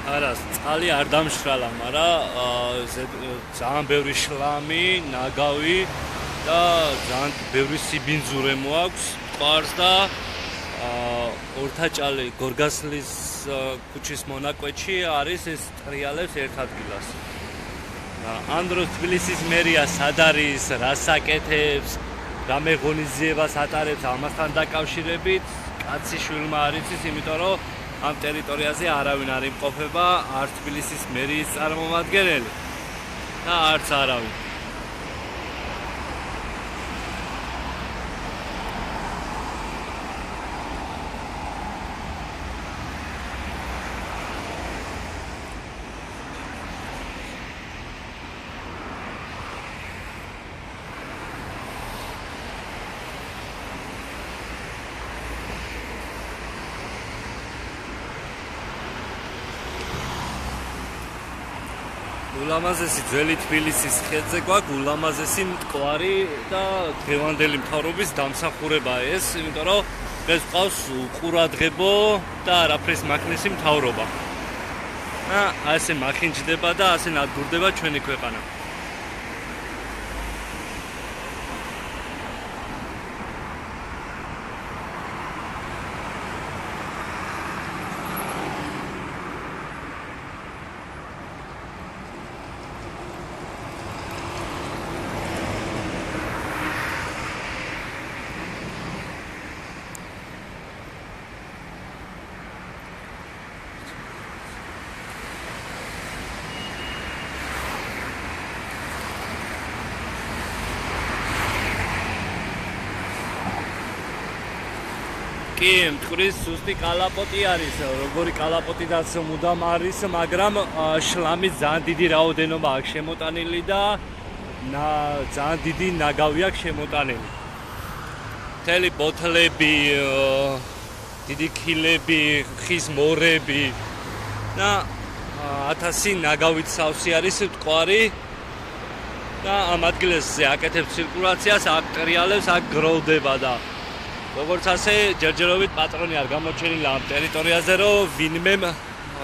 არა, წყალი არ დამშრალა, მაგრამ ძალიან ბევრი შლამი, ნაგავი და ძალიან ბევრი სიბინძურე მოაქვს მტკვარს და ორთაჭალი გორგასლის ქუჩის მონაკვეთში არის ეს ტრიალებს ერთ ადგილას. ამ დროს თბილისის მერია სად არის, რას აკეთებს, რა მეღონიზიებას ატარებს ამასთან დაკავშირებით, კაცი შვილმა არ იცის, იმიტომ რომ ამ ტერიტორიაზე არავინ არ იმყოფება, არც თბილისის მერიის წარმომადგენელი და არც არავინ. ულამაზესი ძველი თბილისის ხედზე გვაქვს ულამაზესი მტკვარი და დღევანდელი მთავრობის დამსახურება ეს, იმიტომ რომ დღეს ყავს ყურადღებო და არაფრის მაქნესი მთავრობა. და ასე მახინჯდება და ასე ნადგურდება ჩვენი ქვეყანა. კი, მტკვრის ზუსტი კალაპოტი არის, როგორი კალაპოტიდაც მუდამ არის, მაგრამ შლამის ძალიან დიდი რაოდენობა აქვს შემოტანილი და ძალიან დიდი ნაგავი აქვს შემოტანილი. მთელი ბოთლები, დიდი ქილები, ხის მორები და 1000 ნაგავით სავსე არის მტკვარი და ამ ადგილზე აკეთებს ცირკულაციას, აქ ტრიალებს, აქ გროვდება და როგორც ასე ჯერჯერობით პატრონი არ გამოჩენილა ამ ტერიტორიაზე, რომ ვინმე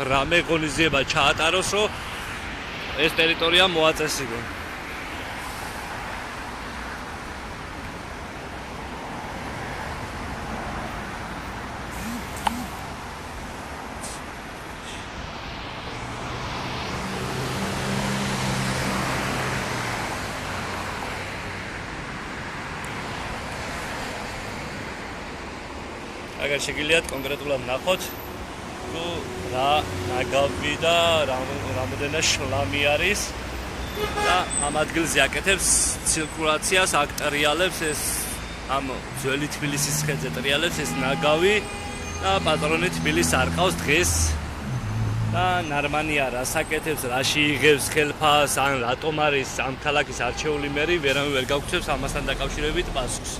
რამე ღონისძიება ჩაატაროს, რომ ეს ტერიტორია მოაწესრიგონ. აგერ შეგიძლიათ კონკრეტულად ნახოთ, თუ რა ნაგავი და რამოდენად შლამი არის და ამ ადგილზე აკეთებს ცირკულაციას, აქ ტრიალებს ეს ამ ძველი თბილისის ხედზე ტრიალებს ეს ნაგავი და პატრონი თბილისს არ ყავს დღეს და ნარმანია რას აკეთებს, რაში იღებს ხელფას, ან რატომ არის ამ ქალაქის არჩეული მერი, ვერავინ ვერ გაგვცემს ამასთან დაკავშირებით პასუხს.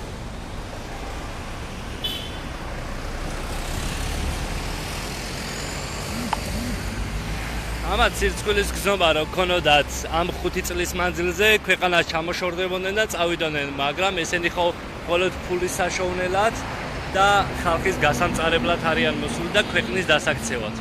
ამათ სირცკვილის გზნობა რო ქონოდათ ამ 5 წლის მანძილზე ქვეყანას ჩამოშორდებოდნენ და წავიდოდნენ, მაგრამ ესენი მხოლოდ ფულის საშოვნელად და ხალხის გასამწარებლად არიან მოსული და ქვეყნის დასაქცევად.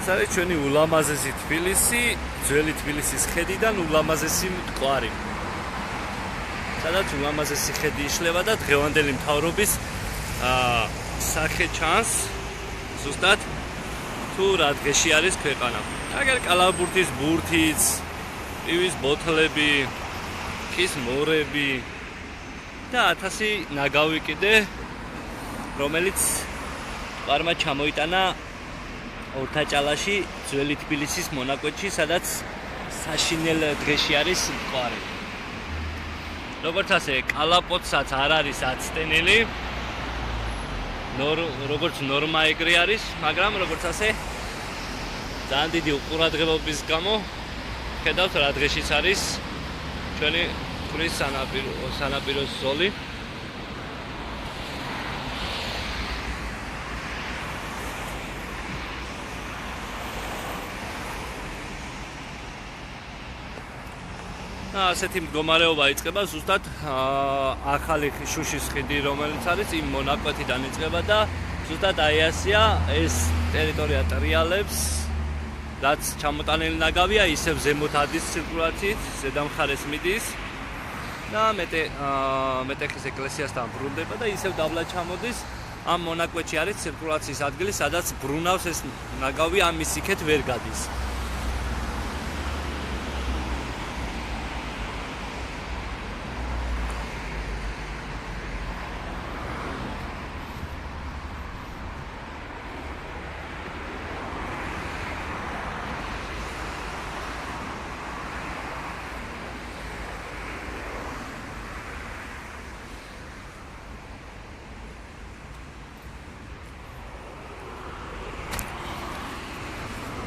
ეს არის ჩვენი ულამაზესი თბილისი, ძველი თბილისის ხედიდან ულამაზესი მტკვარი. სადაც ულამაზესი ხედი იშლება და დღევანდელი მთავრობის სახე ჩანს ზუსტად თუ რა დღეში არის ქვეყანა. აგერ კალაბურთის ბურთიც, პივის ბოთლები, ხის მორები და 1000 ნაგავი კიდე, რომელიც პარმა ჩამოიტანა ორთაჭალაში, ძველი თბილისის მონაკვეთში, სადაც საშინელ დღეში არის მტკვარი. როგორც ასე კალაპოტსაც არ არის აცტენილი. როგორც ნორმა ეგრე არის, მაგრამ როგორც ასე ძალიან დიდი უყურადღებობის გამო ხედავთ რა დღეშიც არის ჩვენი მტკვრის სანაპიროს ზოლი. ასეთი მდგომარეობა იწყება ზუსტად ახალი შუშის ხიდი, რომელიც არის იმ მონაკვეთიდან იწყება და ზუსტად აი ასია ეს ტერიტორია ტრიალებს, რაც ჩამოტანილი ნაგავია, ისევ ზემოთ ადის ცირკულაციით, ზედა მხარეს მიდის და მეტეხის ეკლესიასთან ბრუნდება და ისევ დაბლა ჩამოდის. ამ მონაკვეთში არის ცირკულაციის ადგილი, სადაც ბრუნავს ეს ნაგავი, ამის იქეთ ვერ გადის.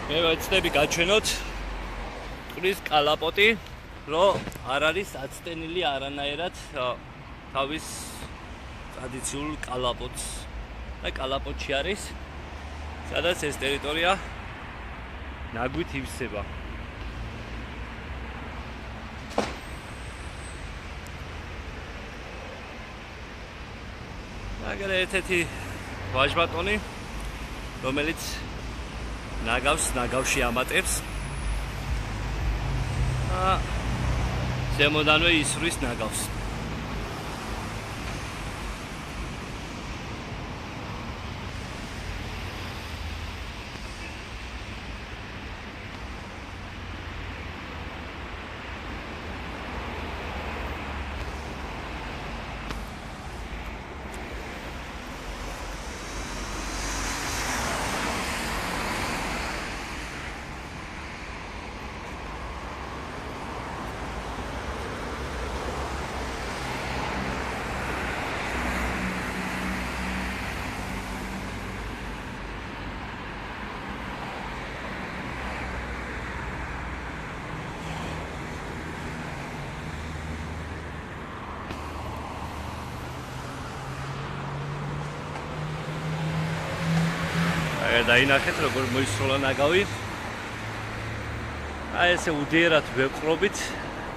მე ვეცდები გაჩვენოთ მტკვრის კალაპოტი, რომ არ არის აცტენილი არანაირად თავის ტრადიციულ კალაპოტს. და კალაპოტში არის, სადაც ეს ტერიტორია ნაგვით ივსება. მაგალითად ერთ-ერთი ვაჟბატონი, რომელიც ნაგავში ამატებს. ზემოდანვე ისვრის ნაგავს. დაინახეთ როგორ მოისროლა ნაგავი. აი ესე უდიერად ვეყრობით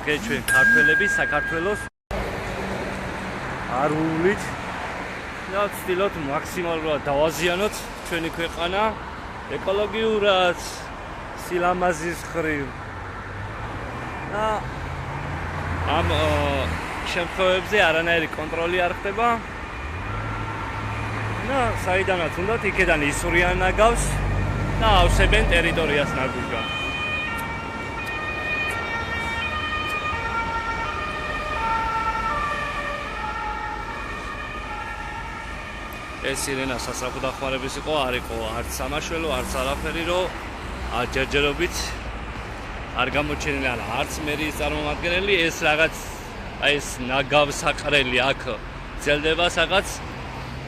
დღეს ჩვენ ქართველები საქართველოს არულით და ვცდილობთ მაქსიმალურად დავაზიანოთ ჩვენი ქვეყანა ეკოლოგიურად, სილამაზის ხრივ. და ამ შემთხვევებზე არანაირი კონტროლი არ ხდება. და საიდანაც უნდათ იქედან ისვრიან ნაგავს და ავსებენ ტერიტორიას ნაგვისგან. ეს სირენა სასწრაფო დახმარების იყო, არ იყო არც სამაშველო, არც არაფერი, რომ ჯერჯერობით არ გამოჩენილა არც მერის წარმომადგენელი, ეს რაღაც აი ეს ნაგავსაყრელი აქ ძელდება რაღაც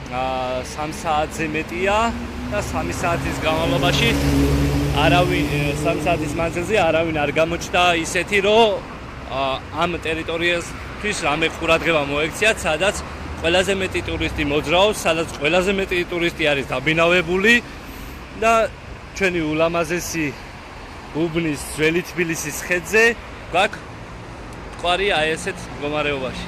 3 საათზე მეტია და 3 საათის განმავლობაში არავინ 3 საათის მანძილზე არავინ არ გამოჩნდა ისეთი, რომ ამ ტერიტორიასთვის რამე ყურადღება მოექციათ, სადაც ყველაზე მეტი ტურისტი მოძრაობს, სადაც ყველაზე მეტი ტურისტი არის დაბინავებული და ჩვენი ულამაზესი უბნის ძველი თბილისის ხედზე გვაქვს მტკვარი აი ესეთ მდგომარეობაში.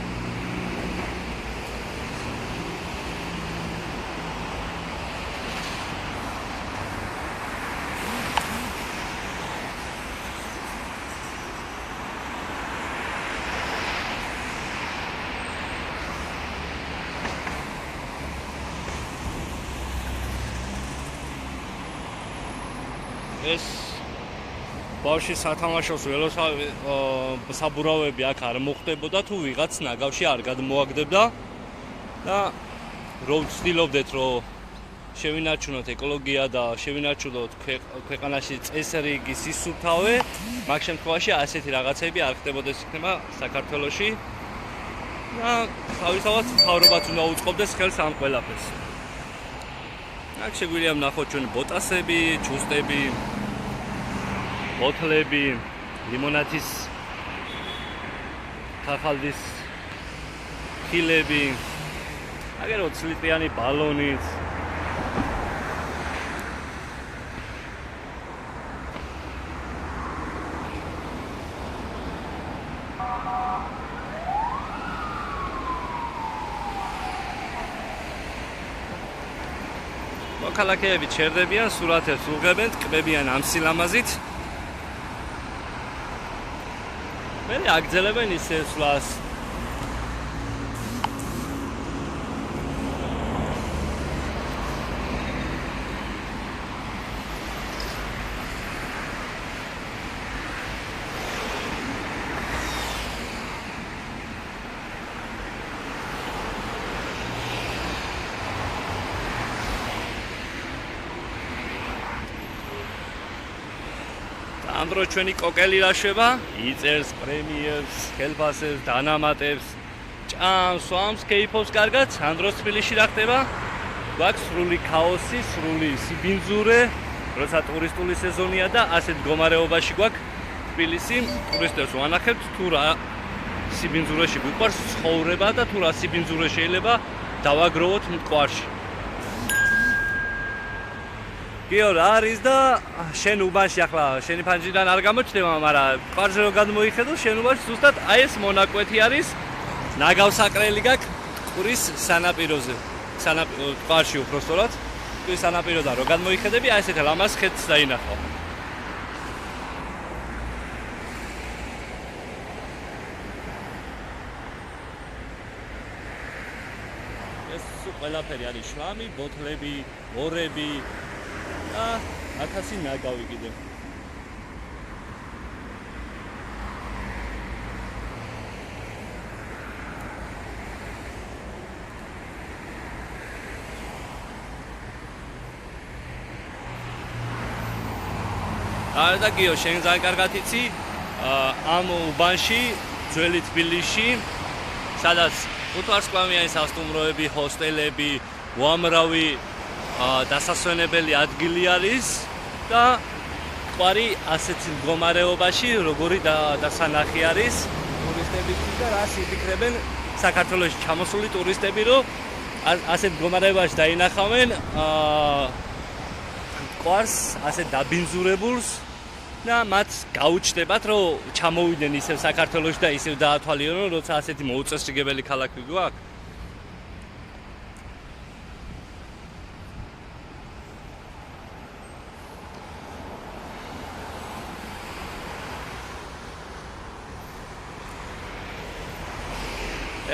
ეს ბავშვის სათამაშოს საბურავები აქ არ მოხდებოდა თუ ვიღაც ნაგავში არ გადმოაგდებდა და რომ ვცდილობდეთ რომ შევინარჩუნოთ ეკოლოგია და შევინარჩუნოთ ქვეყანაში წესრიგი სისუფთავე, მაგ შემთხვევაში ასეთი რაღაცები არ ხდებოდეს იქნება საქართველოში და თავისთავად მთავრობაც უნდა უწყობდეს ხელს ამ ყველაფერს. აქ შეგვიძლია ვნახოთ ჩვენი ბოტასები, ჯუსტები, ბოთლები, ლიმონადის ხახალდის ხილები, აგერ 20 ლიტრიანი ბალონიც. მოქალაქეები ჩერდებიან, სურათებს უღებენ, ტკბებიან ამ სილამაზით. მე აგძელებენ ისე სვლას. ამ დროს ჩვენი კოკელი რაშვება, იწერს პრემიერს, ხელფასებს, დანამატებს, ჭამს, სვამს, კეიფობს კარგად. ამ დროს თბილისში რა ხდება? გვაქვს სრული ქაოსი, სრული სიბინძურე, როცა ტურისტული სეზონია და ასეთ მდგომარეობაში გვაქვს თბილისი. ტურისტებს ვანახებთ თუ რა სიბინძურეში გვიყვარს ცხოვრება და თუ რა სიბინძურე შეიძლება დავაგროვოთ მტკვარში. გიორ არის და შენ უბანში ახლა შენი ფანჯრიდან არ გამოჩნდება, მაგრამ მყარზე რო გადმოიხედო შენ უბანში ზუსტად აი ეს მონაკვეთი არის. ნაგავსაკრელი გაქვს ტყურის სანაპიროზე. მყარში უბრალოდ ტყურის სანაპიროდან რო გადმოიხედები, აი ესეთ ლამაზ ხედს დაინახავ. ეს ყველაფერი არის შლამი, ბოთლები, ორები. ათასი ნაგავი კიდევ. და გიო, შენ ძალიან კარგად იცი, ამ უბანში, ძველი თბილისში, სადაც ხუთვარსკვლავიანი სასტუმროები, ჰოსტელები, უამრავი დასასვენებელი ადგილი არის და ყვარი ასეთ მდგომარეობაში როგორი დასანახი არის ტურისტებისთვის და რას იფიქრებენ საქართველოში ჩამოსული ტურისტები, რომ ასეთ მდგომარეობაში დაინახავენ ყვარს ასეთ დაბინძურებულს და მათ გაუჩნდებათ, რომ ჩამოვიდნენ ისევ საქართველოში და ისევ დაათვალიერონ, როცა ასეთი მოუწესრიგებელი ქალაქი გვაქვს.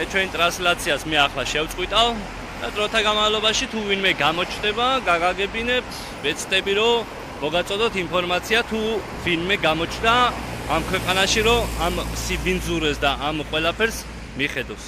ჩვენ ტრანსლაციას მე ახლა შევწყვიტავ და დროთა განმავლობაში თუ ვინმე გამოჩნდება, გაგაგებინებთ, ვეცდები რომ მოგაწოდოთ ინფორმაცია თუ ვინმე გამოჩნდა ამ ქვეყანაში, რომ ამ სიბინძურეს და ამ ყველაფერს მიხედოს.